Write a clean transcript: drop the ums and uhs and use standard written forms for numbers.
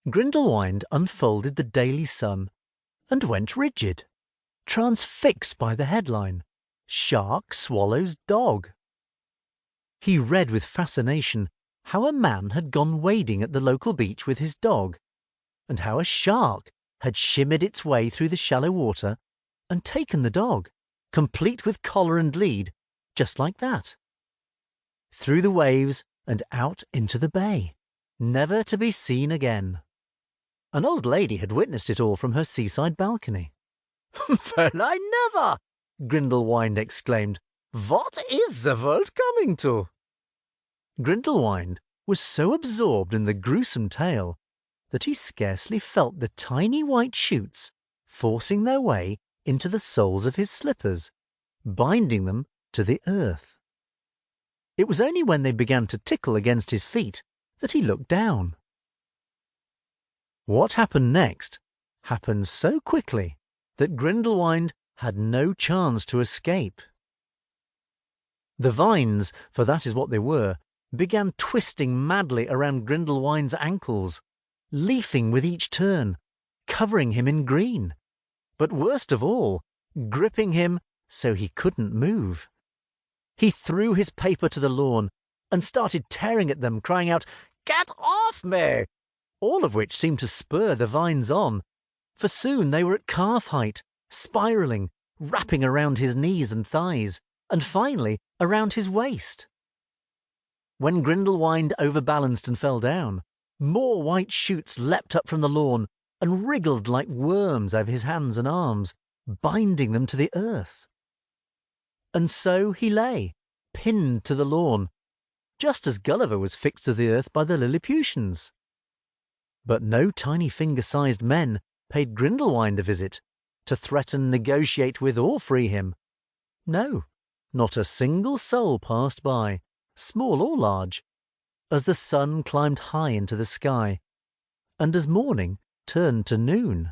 Grindelwinde unfolded the Daily Sun and went rigid, transfixed by the headline, "Shark Swallows Dog." He read with fascination how a man had gone wading at the local beach with his dog, and how a shark had shimmered its way through the shallow water and taken the dog, complete with collar and lead, just like that, through the waves and out into the bay, never to be seen again. An old lady had witnessed it all from her seaside balcony. "Well, I never!" Grindelwinde exclaimed. "What is the world coming to?" Grindelwinde was so absorbed in the gruesome tale that he scarcely felt the tiny white shoots forcing their way into the soles of his slippers, binding them to the earth. It was only when they began to tickle against his feet that he looked down. What happened next happened so quickly that Grindelwinde had no chance to escape. The vines, for that is what they were, began twisting madly around Grindelwinde's ankles, leafing with each turn, covering him in green, but worst of all, gripping him so he couldn't move. He threw his paper to the lawn and started tearing at them, crying out, "Get off me!" all of which seemed to spur the vines on, for soon they were at calf height, spiralling, wrapping around his knees and thighs, and finally around his waist. When Grindelwinde overbalanced and fell down, more white shoots leapt up from the lawn and wriggled like worms over his hands and arms, binding them to the earth. And so he lay, pinned to the lawn, just as Gulliver was fixed to the earth by the Lilliputians. But no tiny finger-sized men paid Grindelwinde a visit to threaten, negotiate with, or free him. No, not a single soul passed by, small or large, as the sun climbed high into the sky, and as morning turned to noon.